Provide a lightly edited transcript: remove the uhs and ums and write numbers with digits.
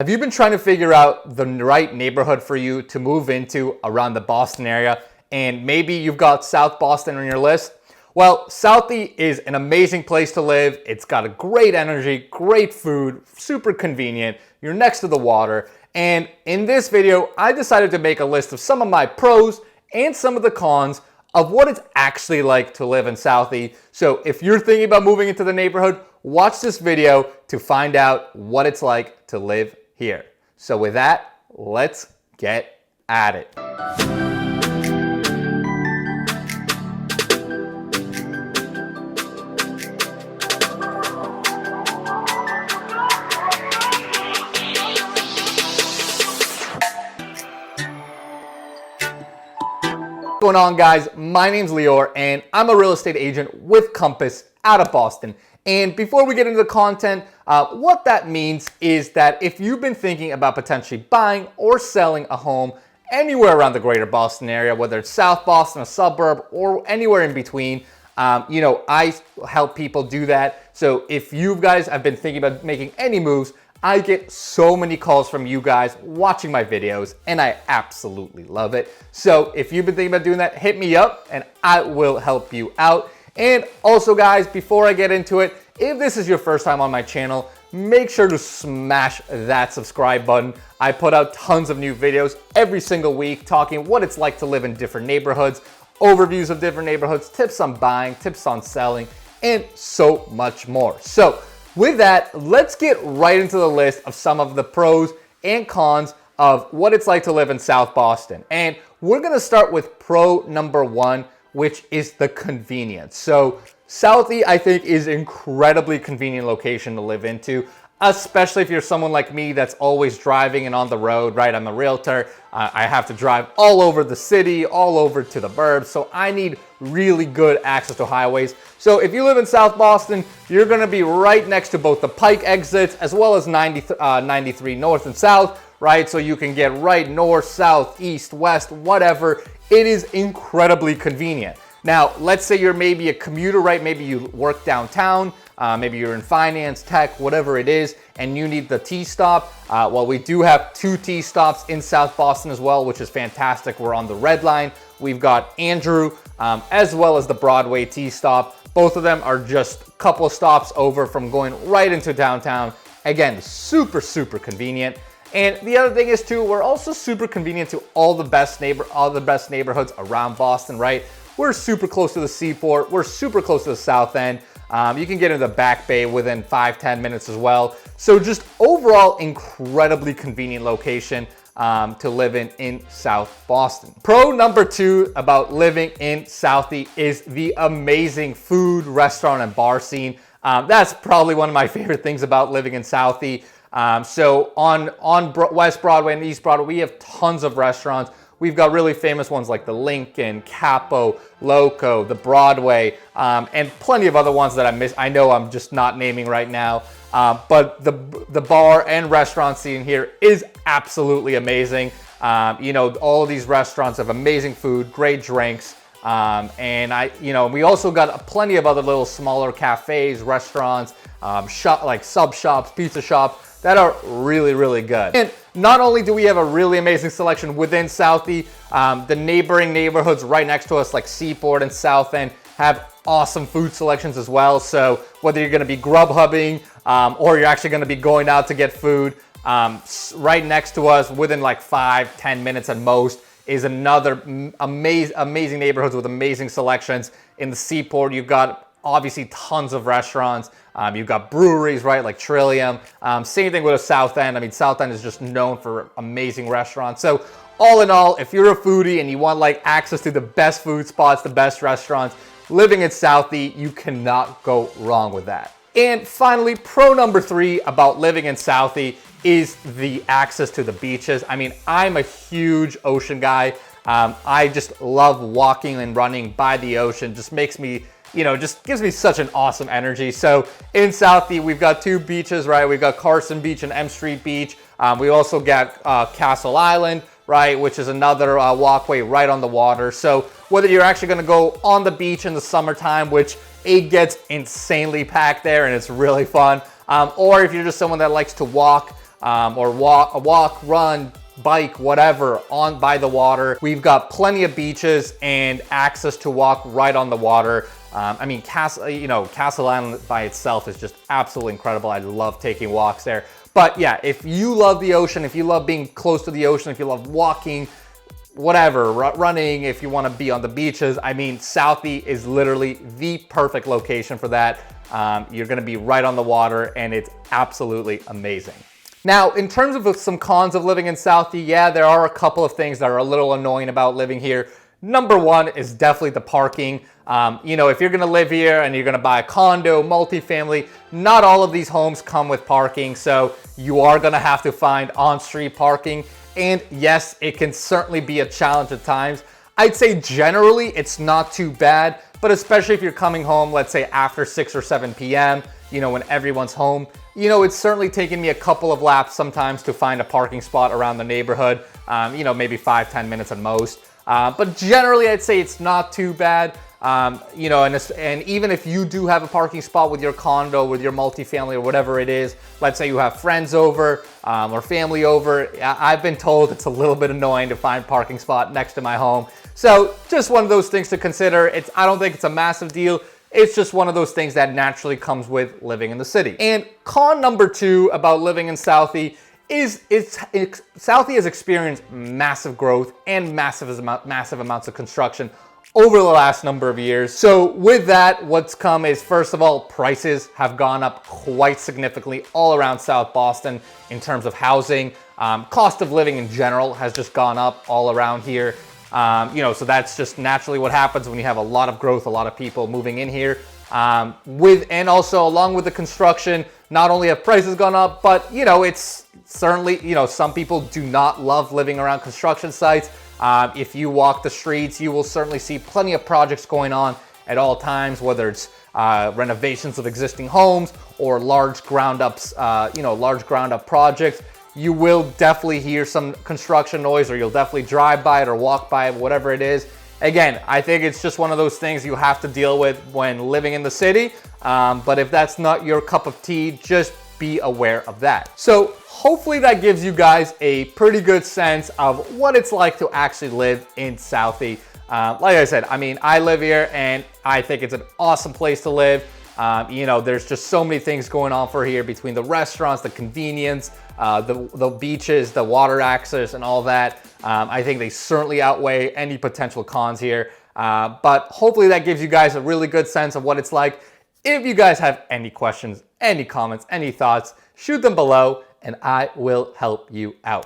Have you been trying to figure out the right neighborhood for you to move into around the Boston area, and maybe you've got South Boston on your list? Well, Southie is an amazing place to live. It's got a great energy, great food, super convenient. You're next to the water. And in this video, I decided to make a list of some of my pros and some of the cons of what it's actually like to live in Southie. So if you're thinking about moving into the neighborhood, watch this video to find out what it's like to live here. So with that, let's get at it. What's going on, guys? My name's Lior and I'm a real estate agent with Compass out of Boston. And before we get into the content, what that means is that if you've been thinking about potentially buying or selling a home anywhere around the greater Boston area, whether it's South Boston, a suburb, or anywhere in between, I help people do that. So if you guys have been thinking about making any moves, I get so many calls from you guys watching my videos, and I absolutely love it. So if you've been thinking about doing that, hit me up and I will help you out. And also, guys, before I get into it, if this is your first time on my channel, make sure to smash that subscribe button. I put out tons of new videos every single week talking what it's like to live in different neighborhoods, overviews of different neighborhoods, tips on buying, tips on selling, and so much more. So with that, let's get right into the list of some of the pros and cons of what it's like to live in South Boston. And we're gonna start with pro number one, which is the convenience. So Southie, I think, is an incredibly convenient location to live into, especially if you're someone like me that's always driving and on the road, right? I'm a realtor. I have to drive all over the city, all over to the burbs. So I need really good access to highways. So if you live in South Boston, you're gonna be right next to both the Pike exits as well as 93 north and south, right? So you can get right north, south, east, west, whatever. It is incredibly convenient. Now, let's say you're maybe a commuter, right? Maybe you work downtown, maybe you're in finance, tech, whatever it is, and you need the T-stop. Well, we do have 2 T-stops in South Boston as well, which is fantastic. We're on the Red Line. We've got Andrew, as well as the Broadway T-stop. Both of them are just a couple of stops over from going right into downtown. Again, super, super convenient. And the other thing is too, we're also super convenient to all the best neighborhoods around Boston, right? We're super close to the seaport. We're super close to the South End. You can get into the Back Bay within 5-10 minutes as well. So just overall, incredibly convenient location to live in South Boston. Pro number 2 about living in Southie is the amazing food, restaurant, and bar scene. That's probably one of my favorite things about living in Southie. So on West Broadway and East Broadway, we have tons of restaurants. We've got really famous ones like the Lincoln, Capo, Loco, the Broadway, and plenty of other ones that I know I'm just not naming right now. But the bar and restaurant scene here is absolutely amazing. All of these restaurants have amazing food, great drinks. And we also got plenty of other little smaller cafes, restaurants, like sub shops, pizza shops that are really, really good. And not only do we have a really amazing selection within Southie, the neighboring neighborhoods right next to us, like Seaport and South End, have awesome food selections as well. So whether you're gonna be grub hubbing or you're actually gonna be going out to get food, right next to us, within like 5-10 minutes at most, is another amazing neighborhoods with amazing selections. In the Seaport, you've got obviously tons of restaurants. You've got breweries, right, like Trillium. Same thing with the South End. I mean, South End is just known for amazing restaurants. So all in all, if you're a foodie and you want like access to the best food spots, the best restaurants, living in Southie, you cannot go wrong with that. And finally, pro number 3 about living in Southie is the access to the beaches. I mean, I'm a huge ocean guy. I just love walking and running by the ocean. Just makes me, just gives me such an awesome energy. So in Southie, we've got 2 beaches, right? We've got Carson Beach and M Street Beach. We also got Castle Island, right, which is another walkway right on the water. So whether you're actually gonna go on the beach in the summertime, which it gets insanely packed there and it's really fun, or if you're just someone that likes to walk, or walk, run, bike, whatever, on by the water. We've got plenty of beaches and access to walk right on the water. I mean, Castle Island by itself is just absolutely incredible. I love taking walks there. But yeah, if you love the ocean, if you love being close to the ocean, if you love walking, whatever, running, if you want to be on the beaches, I mean, Southie is literally the perfect location for that. You're going to be right on the water, and it's absolutely amazing. Now, in terms of some cons of living in Southie, yeah, there are a couple of things that are a little annoying about living here. Number one is definitely the parking. If you're gonna live here and you're gonna buy a condo, multifamily, not all of these homes come with parking, so you are gonna have to find on-street parking. And yes, it can certainly be a challenge at times. I'd say generally it's not too bad, but especially if you're coming home, let's say after 6 or 7 p.m., when everyone's home, it's certainly taken me a couple of laps sometimes to find a parking spot around the neighborhood, maybe 5-10 minutes at most. But generally, I'd say it's not too bad. And even if you do have a parking spot with your condo, with your multifamily or whatever it is, let's say you have friends over or family over, I've been told it's a little bit annoying to find a parking spot next to my home. So just one of those things to consider. I don't think it's a massive deal. It's just one of those things that naturally comes with living in the city. And con number 2 about living in Southie is Southie has experienced massive growth and massive amounts of construction over the last number of years. So with that, what's come is, first of all, prices have gone up quite significantly all around South Boston in terms of housing. Cost of living in general has just gone up all around here. So that's just naturally what happens when you have a lot of growth, a lot of people moving in here. And also along with the construction, not only have prices gone up, but it's certainly, some people do not love living around construction sites. If you walk the streets, you will certainly see plenty of projects going on at all times, whether it's renovations of existing homes or large ground up projects. You will definitely hear some construction noise, or you'll definitely drive by it or walk by it, whatever it is. Again, I think it's just one of those things you have to deal with when living in the city. But if that's not your cup of tea, just be aware of that. So hopefully that gives you guys a pretty good sense of what it's like to actually live in Southie. Like I said, I mean, I live here and I think it's an awesome place to live. There's just so many things going on for here, between the restaurants, the convenience, the beaches, the water access, and all that. I think they certainly outweigh any potential cons here. But hopefully that gives you guys a really good sense of what it's like. If you guys have any questions, any comments, any thoughts, shoot them below and I will help you out.